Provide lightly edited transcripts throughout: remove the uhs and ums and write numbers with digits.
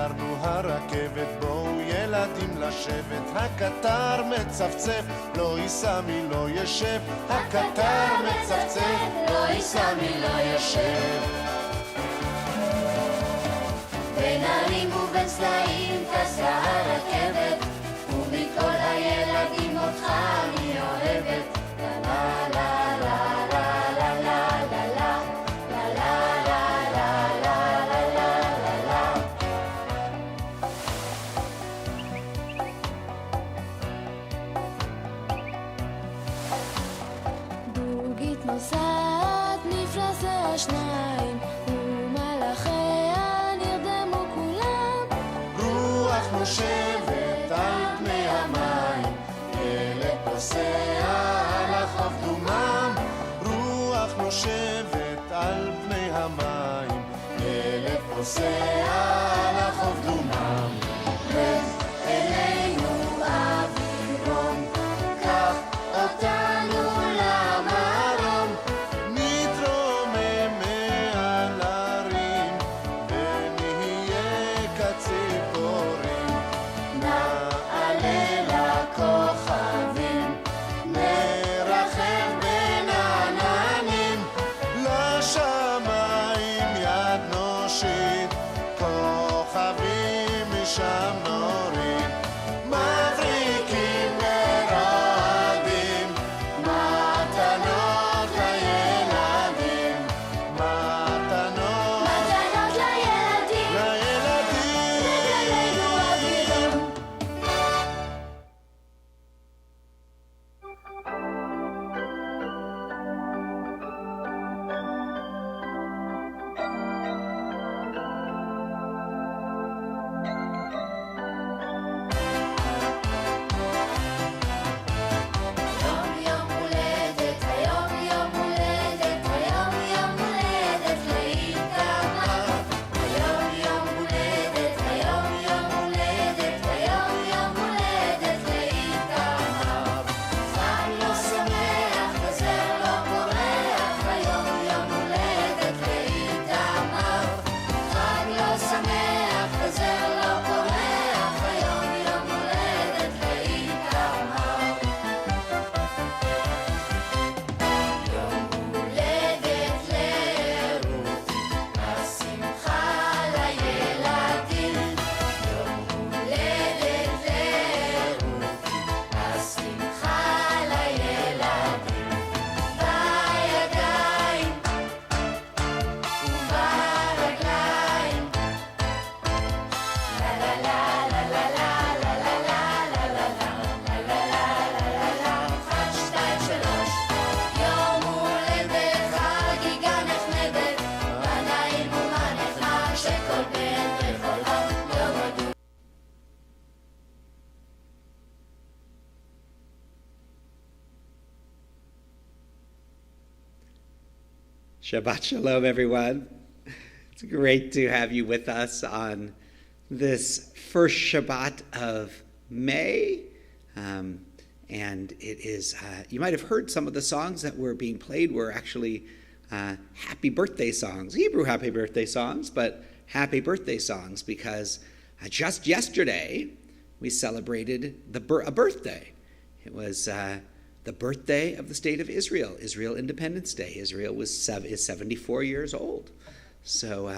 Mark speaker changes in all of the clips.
Speaker 1: עברנו הרכבת, בואו ילדים לשבת, הקטר מצפצף, לא ייסע מי לא ישב, הקטר מצפצף, לא ייסע מי לא ישב.
Speaker 2: בין הרים ובין סלעים טסה הרכבת, ומכל הילדים אותך אני אוהבת. לה לה לה לה לה לה לה לה לה לה לה לה לה לה. דוגית נוסעת מפלס השניים, ומלאכיה נרדמו כולם.
Speaker 1: רוח נושבת על פני המים, ילד פוסע על החוף דומם. רוח נושבת על פני המים, ילד פוסע על החוף דומם. אלינו אווירון, קח אותנו למרום, נתרומם מעל הרים ונהיה כציפורים. נעלה לכוכבים, נרחב בין עננים, לשמיים יד נושיט, כוכבים משם נוריד. מבריקים ורועדים, מתנות לילדים, מתנות
Speaker 2: לילדים, בגללנו אווירון. יום יום הולדת, היום יום הולדת, היום יום הולדת לאיתמר. היום יום הולדת, היום יום הולדת, היום יום הולדת לאיתמר. חג לא שמח וזר לא פורח, היום יום הולדת לאיתמר. חג לא שמח וזר לא פורח, היום יום הולדת לאיתמר. יום הולדת לרות, השמחה לילדים. יום הולדת לרות, השמחה לילדים. בידיים וברגליים, לה לה לה לה לה לה לה לה לה לה לה לה. 1, 2, 3. יום הולדת חגיגה נחמדת, מה נעים ומה נחמד שכל בן וכל עם יום הולדת.
Speaker 3: Shabbat Shalom, everyone. It's great to have you with us on this first Shabbat of May. And it is, you might have heard some of the songs that were being played were actually happy birthday songs, Hebrew happy birthday songs, but happy birthday songs because just yesterday we celebrated a birthday. It was the birthday of the state of Israel, Israel Independence Day. Israel is 74 years old. So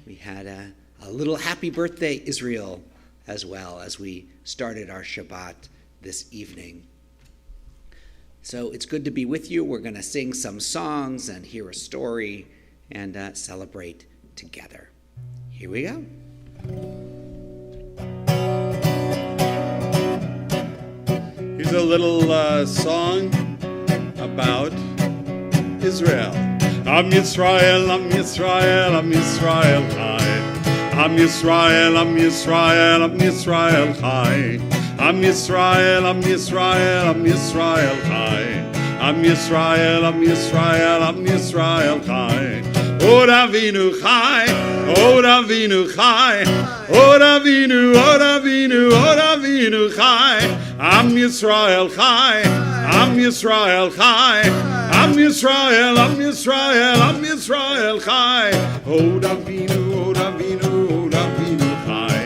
Speaker 3: we had a little happy birthday, Israel, as well as we started our Shabbat this evening. So it's good to be with you. We're going to sing some songs and hear a story and celebrate together. Here we go.
Speaker 4: Here's a little song about Israel. Am Yisrael, Am Yisrael, Am Yisrael Chai. Am Yisrael, Am Yisrael, Am Yisrael Chai. Am Yisrael, Am Yisrael, Am Yisrael Chai. Am Yisrael, Am Yisrael, Am Yisrael Chai. Od Avinu Chai, Od Avinu Chai. Od Avinu, Od Avinu, Od Avinu Chai. Am Yisrael Chai, Am Yisrael Chai. Am Yisrael, Am Yisrael, Am Yisrael Chai. Od Avinu, Od Avinu, Od Avinu Chai.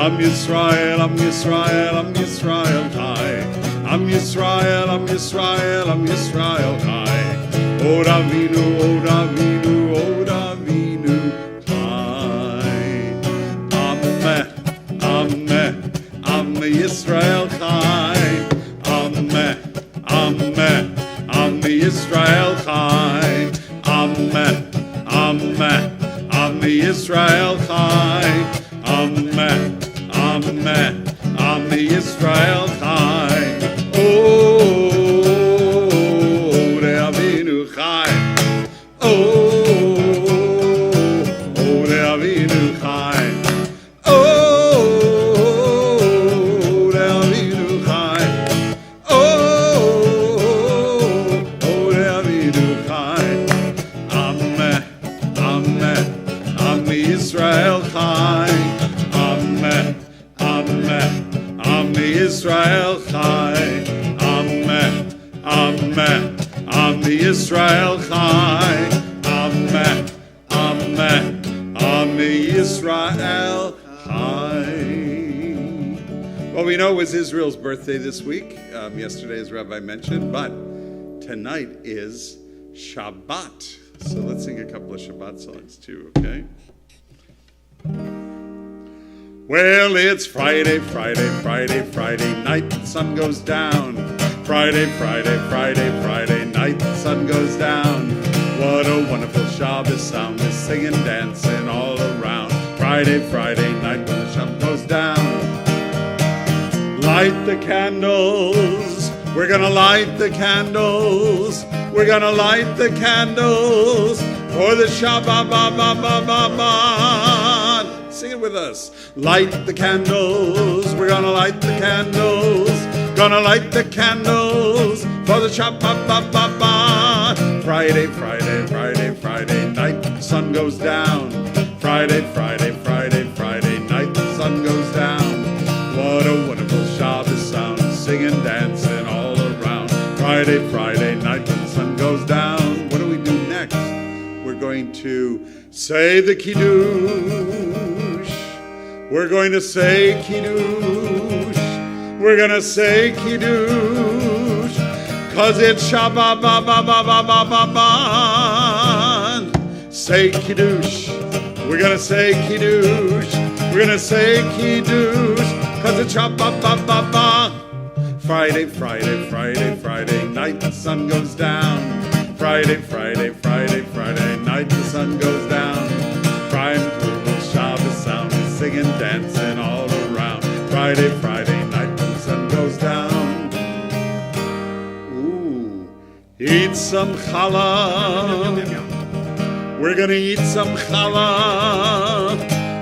Speaker 4: Am Yisrael, Am Yisrael, Am Yisrael Chai. Am Yisrael, Am Yisrael, Am Yisrael Chai. Od Avinu, Od Avinu, Od Avinu Chai. Amen, Amen, Amen Yisrael Chai. Amen, Amen, Amen Yisrael Chai. Amen, Amen, Amen Yisrael Chai. Amen, Amen, Amen Yisrael Chai. Oh, Ode Avinu Chai. Oh, Ode Avinu Chai. Oh, Ode Avinu Chai. Oh, Ode Avinu Chai. Amen, Amen, Amen Yisrael Chai. Amen, Amen, Amen Yisrael Chai. Amen, Amen, Amen Yisrael Chai. Amen, Amen, Amen Yisrael Chai. Well, we know it was Israel's birthday this week. Yesterday, as Rabbi mentioned, but tonight is Shabbat. So let's sing a couple of Shabbat songs too, okay? Well, it's Friday, Friday, Friday, Friday night, the sun goes down. Friday, Friday, Friday, Friday night, the sun goes down. What a wonderful Shabbos sound, is singing, dancing all around. Friday, Friday night, when the sun goes down. Light the candles, we're gonna light the candles. We're gonna light the candles for the Shabbat. Sing it with us. Light the candles. We're gonna light the candles. Gonna light the candles for the Shabbat. Friday, Friday, Friday, Friday night, the sun goes down. Friday, Friday, Friday, Friday night, the sun goes down. What a wonderful Shabbos sound, singing, dancing all around. Friday, Friday night, when the sun goes down. What do we do next? We're going to say the Kiddush. We're going to say Kiddush. We're going to say Kiddush. 'Cause it's Shabbat. Say Kiddush. We're going to say Kiddush. We're going to say Kiddush. 'Cause it's Shabbat. Friday, Friday, Friday, Friday night, the sun goes down. Friday, Friday, Friday, Friday night, the sun goes down. Friday, Shabbos sound, singing, dancing all around. Friday, Friday night, the sun goes down. Ooh, eat some challah. We're gonna eat some challah.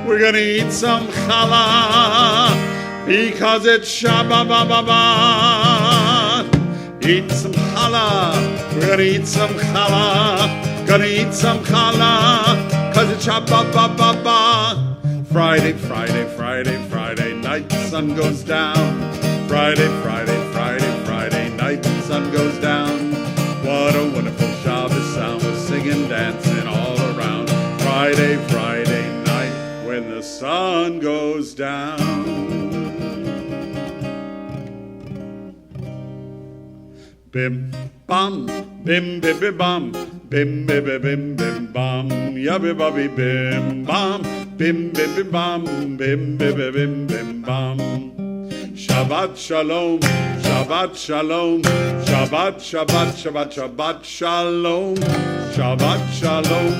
Speaker 4: We're gonna eat some challah. Because it's Shabbat. Eat some challah. We're gonna eat some challah. Gonna eat some challah. 'Cause it's Shabbat. Friday, Friday, Friday, Friday night, the sun goes down. Friday, Friday, Friday, Friday night, the sun goes down. What a wonderful Shabbos sound, we're singing, dancing all around. Friday, Friday night, when the sun goes down. Bim bam, bim bim bim bam, bim bim bim bim bim bam, ya bim bam bim bam, bim bim bim bam, bim bim bim bim bim bam. Shabbat shalom, Shabbat shalom, Shabbat Shabbat Shabbat Shabbat shalom, Shabbat shalom,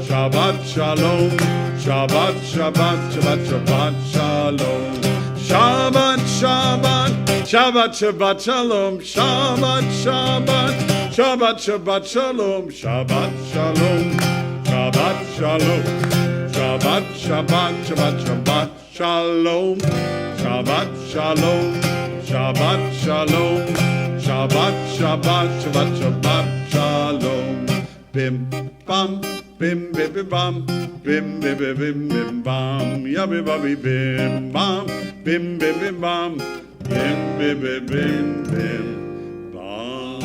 Speaker 4: Shabbat shalom, Shabbat Shabbat Shabbat Shabbat shalom. Shabbat, Shabbat, Shabbat, Shabbat, Shalom, Shabbat, Shabbat, Shabbat, Shabbat, Shalom, Shabbat, Shalom, Shabbat, Shalom, Shabbat, Shabbat, Shabbat, Shabbat, Shalom, Shabbat, Shalom, Shabbat, Shalom, Shabbat, Shabbat, Shabbat, Shabbat, Shalom. Bim, bam, bim, bim, bim, bam, bim, bim, bim, bim, bim, bam, ya bim, bam, bim, bam, bim, bim, bim, bam, bim, bim, bim, bim, bim, bam.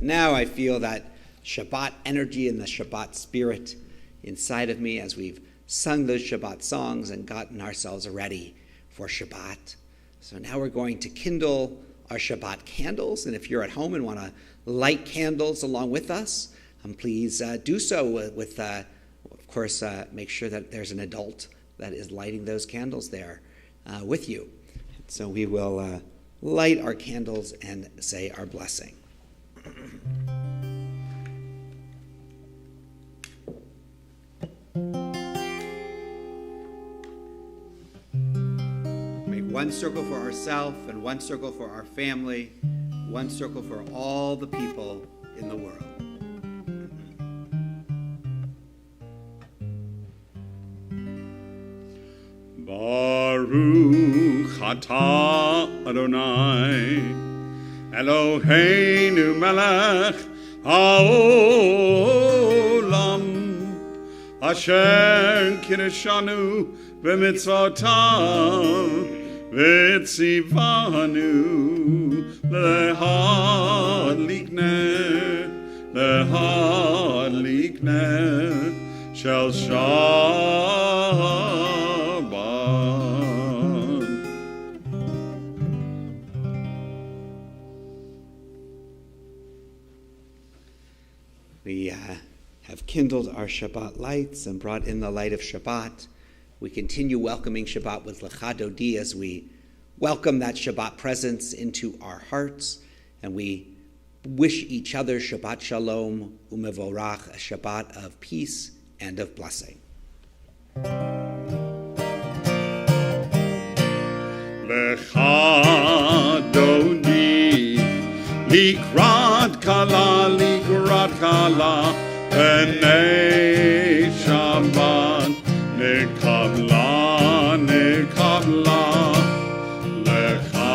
Speaker 3: Now I feel that Shabbat energy and the Shabbat spirit inside of me as we've sung those Shabbat songs and gotten ourselves ready for Shabbat. So now we're going to kindle our Shabbat candles, and if you're at home and want to light candles along with us, please do so with of course, make sure that there's an adult that is lighting those candles there with you. So we will light our candles and say our blessing. Make one circle for ourselves and one circle for our family, one circle for all the people in the world.
Speaker 4: Baruch atah Adonai Eloheinu melech haolam asher kiddushanu b'mitzvotav v'tzivanu lehadlikneh shel Shabbat.
Speaker 3: We have kindled our Shabbat lights and brought in the light of Shabbat. We continue welcoming Shabbat with Lecha Dodi as we welcome that Shabbat presence into our hearts, and we wish each other Shabbat Shalom Umevorach, a Shabbat of peace and of blessing.
Speaker 4: Lecha Dodi Likrat kala B'nei Shabbat Nekabla Lecha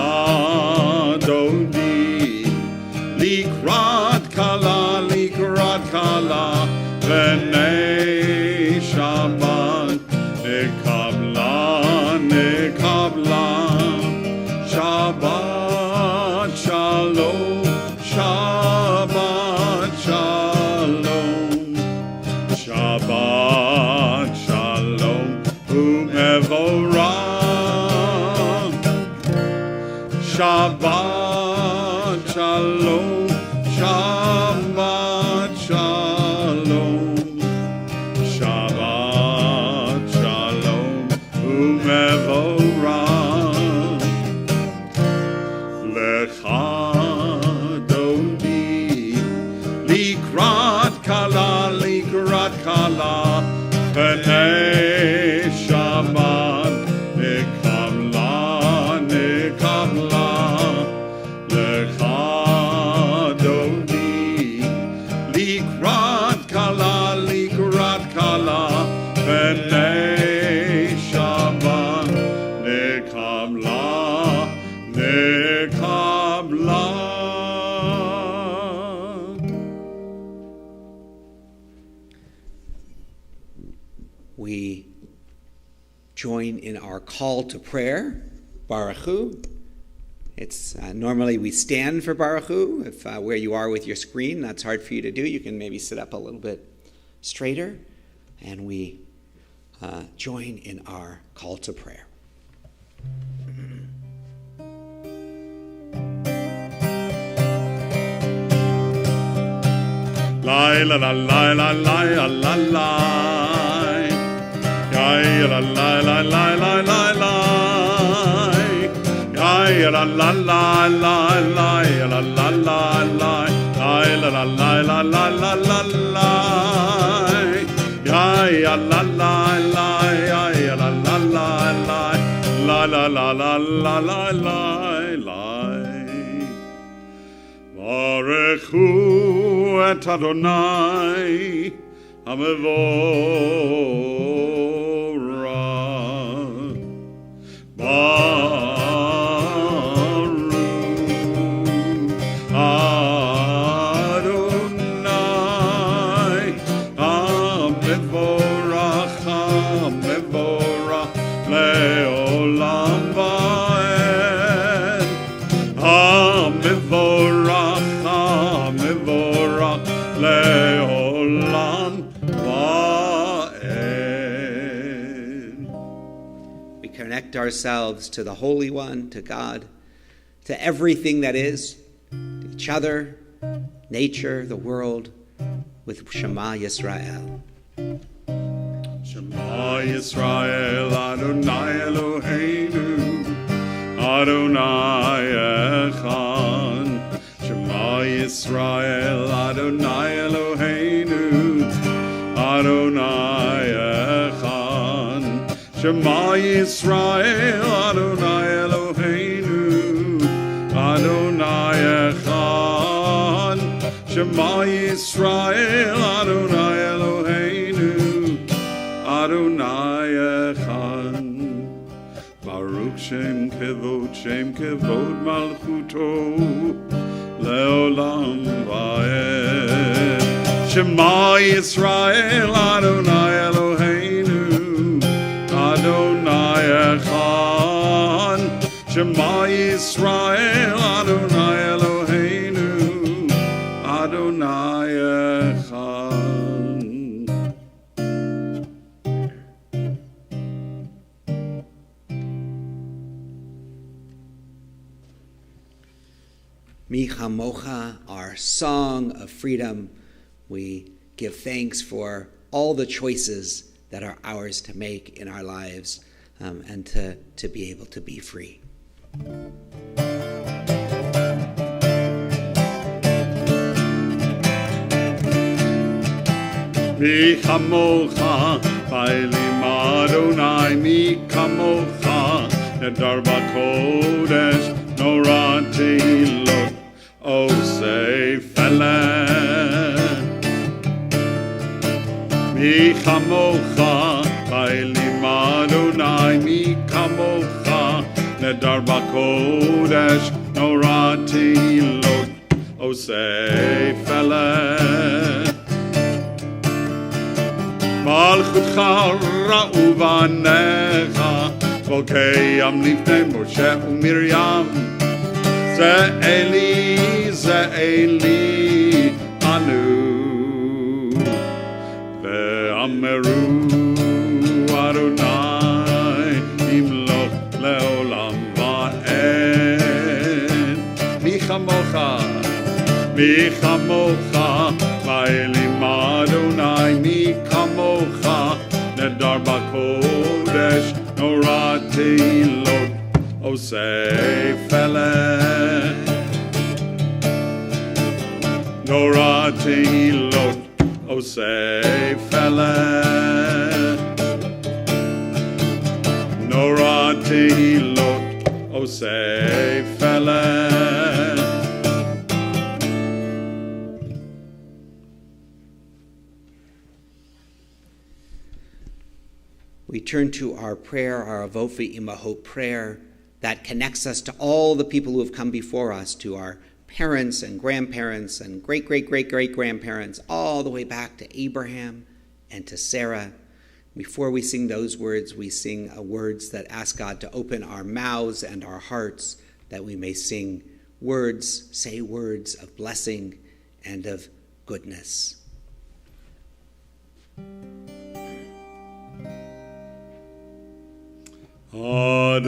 Speaker 4: Dodi Likrat kala B'nei Shabbat Nekabla Shabbat Shalom Shabbat Shalom Umevorach Shabbat Shalom Shabbat Shalom Umevorach Lecha Likrat kala B'nei Shabbat Nekabla Lecha Dodi Likrat kala B'nei Shabbat Nekabla
Speaker 3: We join in our call to prayer, Baruch Hu. It's normally we stand for Baruch Hu. If where you are with your screen, that's hard for you to do, you can maybe sit up a little bit straighter, and we join in our call to prayer.
Speaker 4: La la la la la la la la. La la la la la la la la. La la la la la la la la la. La la la la la la la la la. La la la la la la la la. La la la la la la la. Baruch Hu et Adonai Hamevorach Baruch Adonai Hamevorach Leolam Vaed Hamevorach Leolam
Speaker 3: We connect ourselves to the Holy One, to God, to everything that is, to each other, nature, the world, with Shema Yisrael.
Speaker 4: Shema Yisrael, Adonai Eloheinu, Adonai Echad. Shema Yisrael, Adonai Eloheinu, Adonai Echad. Shema Yisrael, Adonai Eloheinu, Adonai Echad. Shema Yisrael, Adonai Eloheinu, Adonai Echad. Baruch Shem Kevod Malchuto, Leolam Vaed. Shema Yisrael, Adonai Eloheinu, Adonai Echad. Shema Yisrael, Adonai Eloheinu, Adonai Echad.
Speaker 3: Mi Chamocha, our song of freedom. We give thanks for all the choices that are ours to make in our lives, and to be able to be free.
Speaker 4: Mi Chamocha, Bailim Adonai, Mi Chamocha, Nedar Bakodesh, Norati Lot, Osei Feleh. Mi Chamocha, Bailim Adonai, Mi Chamocha, Nedar Bakodesh, Norati Lot, Osei Feleh. Malchutcha ra'u v'anecha, Vokei amlifnei Moshe u'Miriam. Ze Eli anu, ve'ameru Adonai imloch le'olam va'ed. Mi chamocha, va'elim Adonai, mi chamocha, nedar b'kodesh, norati lot, osei feleh. Norati lot, osei feleh. Norati lot, osei feleh.
Speaker 3: We turn to our prayer, our Avofi Imahot prayer, that connects us to all the people who have come before us, to our parents and grandparents and great-great-great-great-grandparents, all the way back to Abraham and to Sarah. Before we sing those words, we sing words that ask God to open our mouths and our hearts, that we may sing words, say words of blessing and of goodness.
Speaker 4: Adonai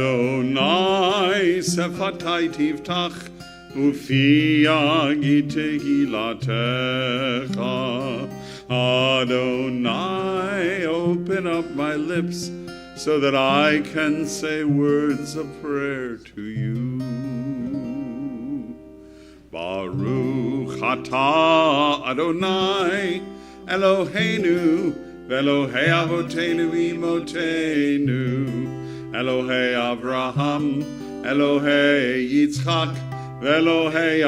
Speaker 4: sefatai tiftach ufi yagi tehilatecha. Adonai, open up my lips so that I can say words of prayer to you. Baruch atah Adonai Eloheinu v'Elohei avoteinu imotenu. Elohei Avraham, Elohei Yitzchak, Elohei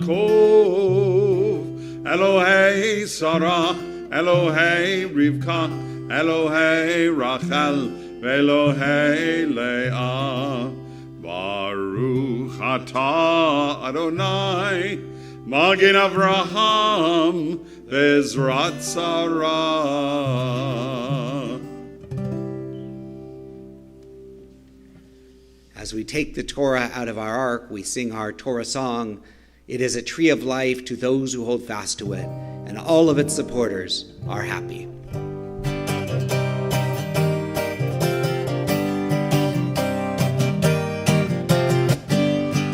Speaker 4: Yaakov, Elohei Sarah, Elohei Rivka, Elohei Rachel, Elohei Leah. Baruch atah Adonai, Magen Avraham, Bezrat Sarah.
Speaker 3: As we take the Torah out of our ark, we sing our Torah song. It is a tree of life to those who hold fast to it, and all of its supporters are happy.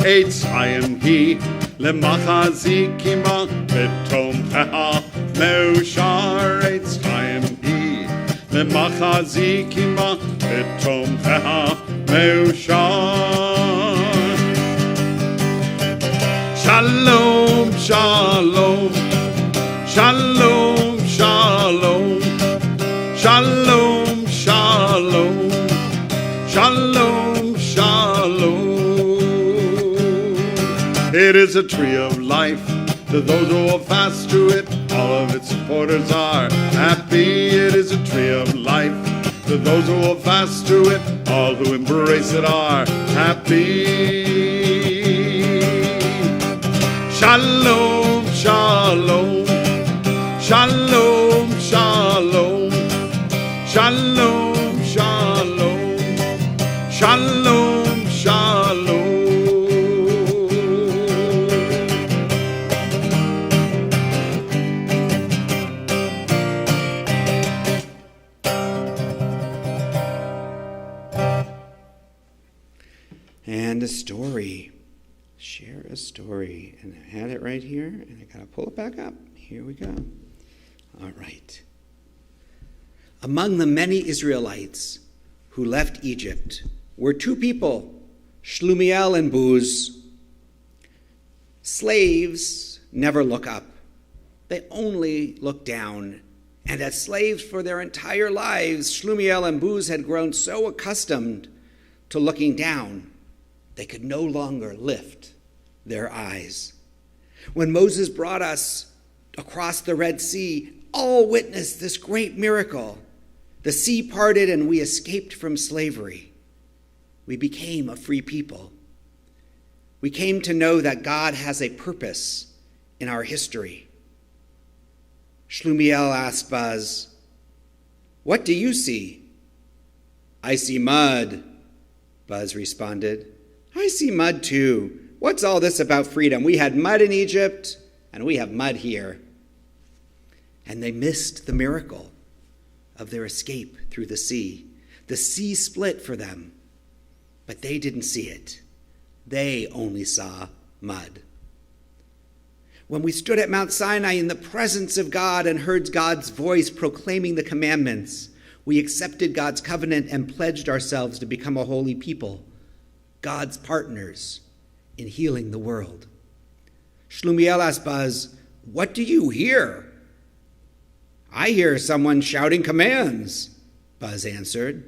Speaker 4: עץ חיים היא למחזיק עמה בתומכיה מאושר. עץ חיים היא למחזיק עמה בתומכיה מאושר. שלום שלום שלום שלום שלום שלום שלום שלום. It is a tree of life to those who hold fast to it. All of its supporters are happy. It is a tree of life to those who hold fast to it. All who embrace it are happy. Shalom, shalom, shalom, shalom, shalom, shalom, shalom, shalom.
Speaker 3: And a story. Share a story. And I had it right here, and I gotta pull it back up. Here we go. All right. Among the many Israelites who left Egypt were two people, Shlumiel and Buz. Slaves never look up. They only look down. And as slaves for their entire lives, Shlumiel and Buz had grown so accustomed to looking down, they could no longer lift their eyes. When Moses brought us across the Red Sea, all witnessed this great miracle. The sea parted and we escaped from slavery. We became a free people. We came to know that God has a purpose in our history. Shlumiel asked Buz, "What do you see?" "I see mud," Buz responded. "I see mud too. What's all this about freedom? We had mud in Egypt, and we have mud here." And they missed the miracle of their escape through the sea. The sea split for them, but they didn't see it. They only saw mud. When we stood at Mount Sinai in the presence of God and heard God's voice proclaiming the commandments, we accepted God's covenant and pledged ourselves to become a holy people, God's partners in healing the world. Shlumiel asked Buz, "What do you hear?" "I hear someone shouting commands," Buz answered.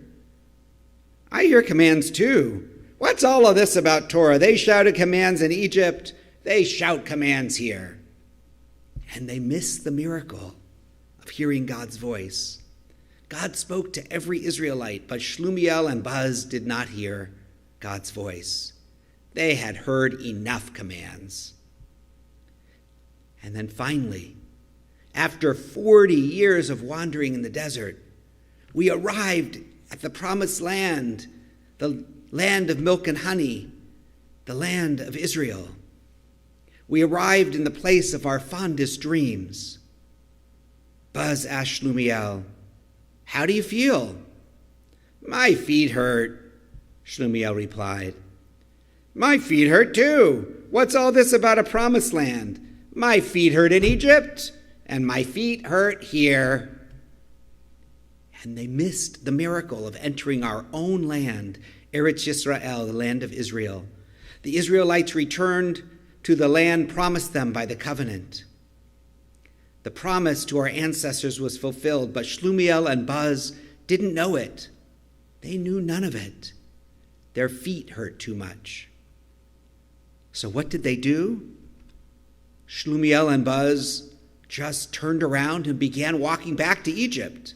Speaker 3: "I hear commands too. What's all of this about Torah? They shouted commands in Egypt. They shout commands here." And they missed the miracle of hearing God's voice. God spoke to every Israelite, but Shlumiel and Buz did not hear God's voice. They had heard enough commands. And then finally, after 40 years of wandering in the desert, we arrived at the promised land, the land of milk and honey, the land of Israel. We arrived in the place of our fondest dreams. Buz asked Shlumiel, "How do you feel?" "My feet hurt," Shlumiel replied. "My feet hurt too. What's all this about a promised land? My feet hurt in Egypt, and my feet hurt here." And they missed the miracle of entering our own land, Eretz Yisrael, the land of Israel. The Israelites returned to the land promised them by the covenant. The promise to our ancestors was fulfilled, but Shlumiel and Buz didn't know it. They knew none of it. Their feet hurt too much. So what did they do? Shlumiel and Buz just turned around and began walking back to Egypt.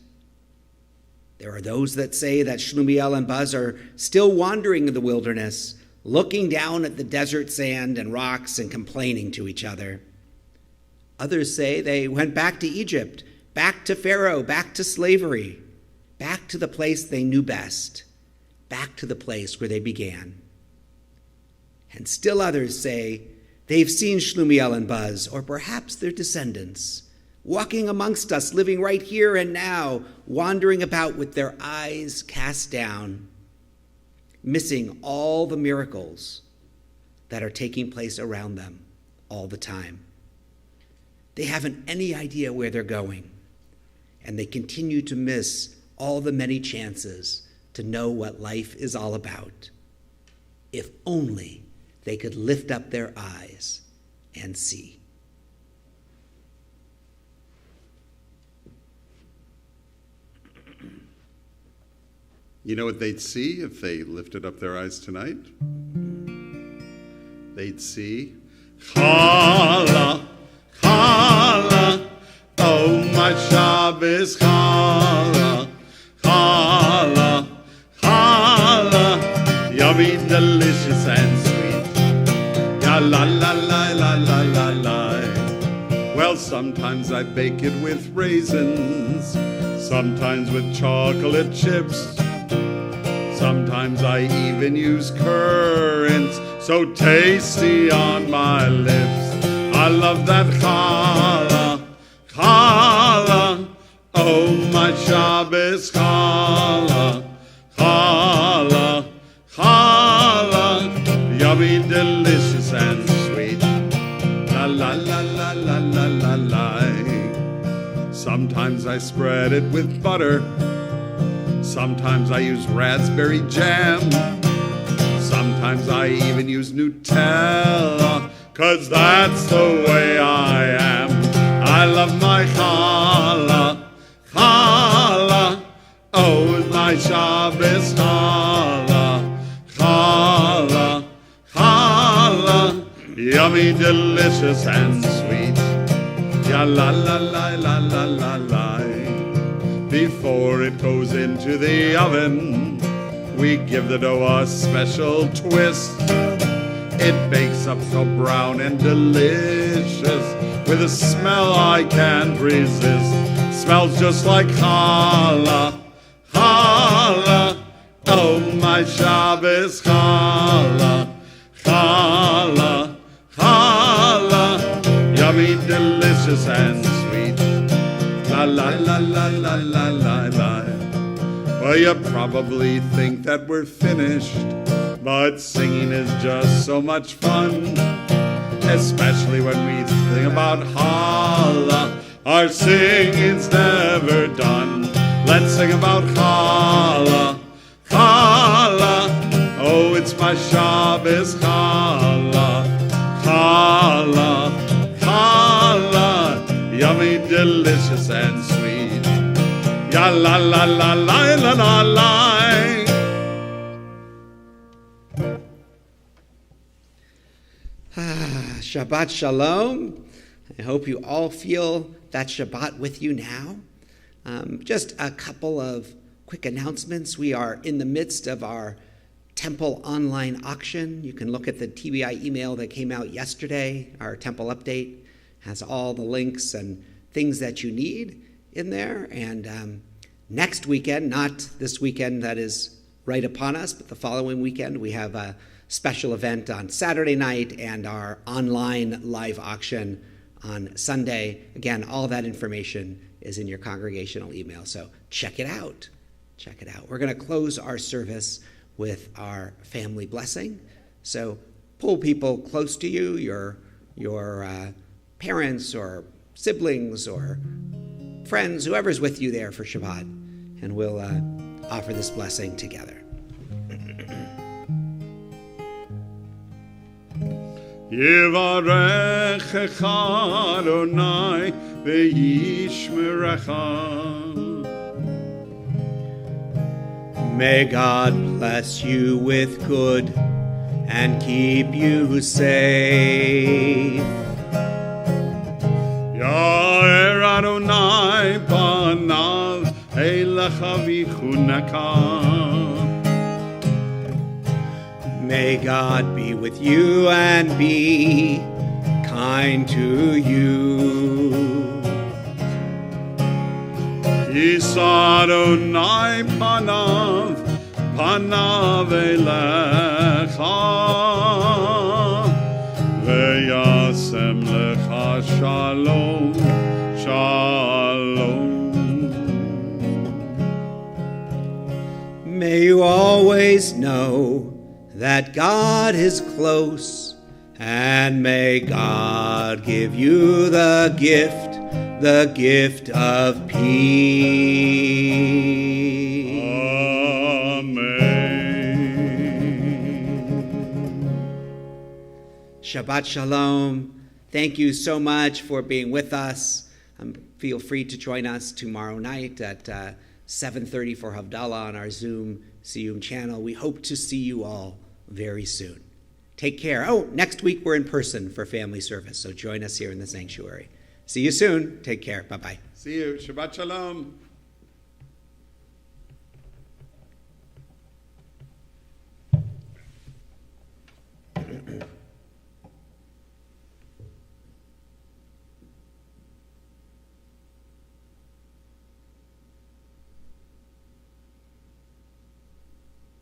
Speaker 3: There are those that say that Shlumiel and Buz are still wandering in the wilderness, looking down at the desert sand and rocks and complaining to each other. Others say they went back to Egypt, back to Pharaoh, back to slavery, back to the place they knew best, back to the place where they began. And still others say they've seen Shlumiel and Buz, or perhaps their descendants, walking amongst us, living right here and now, wandering about with their eyes cast down, missing all the miracles that are taking place around them all the time. They haven't any idea where they're going, and they continue to miss all the many chances to know what life is all about. If only they could lift up their eyes and see.
Speaker 4: You know what they'd see if they lifted up their eyes tonight? They'd see Chala, Chala, oh my Shabbos, Chala, Chala, Chala, yummy, delicious and sweet. Ya la la la la la la la. Well, sometimes I bake it with raisins, sometimes with chocolate chips. Sometimes I even use currants, so tasty on my lips. I love that challah, challah, oh my Shabbos challah, challah, challah, yummy, delicious and sweet. La la la la la la la la. Sometimes I spread it with butter. Sometimes I use raspberry jam. Sometimes I even use Nutella, 'cause that's the way I am. I love my challah, challah, oh my Shabbos challah, challah, challah, yummy, delicious and sweet. Ya la la la la la la la. Before it goes into the oven, we give the dough a special twist. It bakes up so brown and delicious, with a smell I can't resist. Smells just like challah, challah, oh my Shabbos challah, challah, challah, yummy, delicious and sweet. La la la la la la la la. Well, you probably think that we're finished, but singing is just so much fun, especially when we sing about challah. Our singing's never done. Let's sing about challah, challah, oh it's my Shabbos challah, challah, challah, yummy, delicious and sweet. Ya la la la la la la la.
Speaker 3: Shabbat Shalom. I hope you all feel that Shabbat with you now. Just a couple of quick announcements. We are in the midst of our Temple online auction. You can look at the TBI email that came out yesterday. Our Temple update has all the links and things that you need in there. And next weekend, not this weekend that is right upon us, but the following weekend, we have a special event on Saturday night and our online live auction on Sunday. Again, all that information is in your congregational email, so check it out. Check it out. We're going to close our service with our family blessing. So pull people close to you, your parents or siblings or friends, whoever's with you there for Shabbat, and we'll offer this blessing together.
Speaker 4: Yivarechecha Adonai v'yishmerecha.
Speaker 3: May God bless you with good and keep you safe.
Speaker 4: Ya'er Adonai panav elecha v'chuneka.
Speaker 3: May God be with you and be kind to you.
Speaker 4: Yisa Adonai panav elecha ve'yasem lecha shalom.
Speaker 3: May you always know that God is close, and may God give you the gift of peace.
Speaker 4: Amen.
Speaker 3: Shabbat Shalom. Thank you so much for being with us. Feel free to join us tomorrow night at 7:30 for Havdalah on our Zoom channel. We hope to see you all very soon. Take care. Oh, next week we're in person for family service, so join us here in the sanctuary. See you soon. Take care. Bye-bye.
Speaker 4: See you. Shabbat Shalom.